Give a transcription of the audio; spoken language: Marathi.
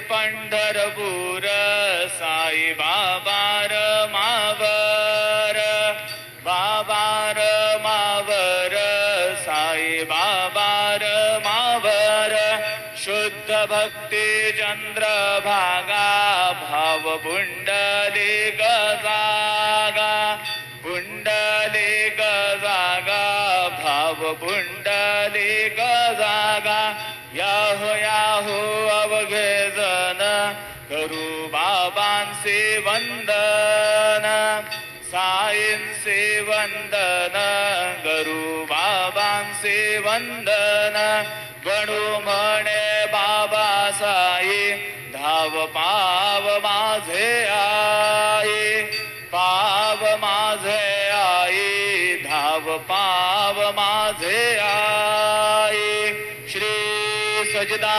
पंढरपूर साई बाबार मावर बाबार मावर साई बाबार मावर शुद्ध भक्ती चंद्रभागा भाव पुंडलिक जागा पुंडलिक जागा भाव पुंडलिक जागा याहो याहो अवघे जन करू बाबांचे वंदन साईंचे वंदन करू बाबांचे वंदन गणू म्हणे बाबा साई धाव पाव माझे आई पाव माझे आई धाव पाव माझे आई श्री सजदा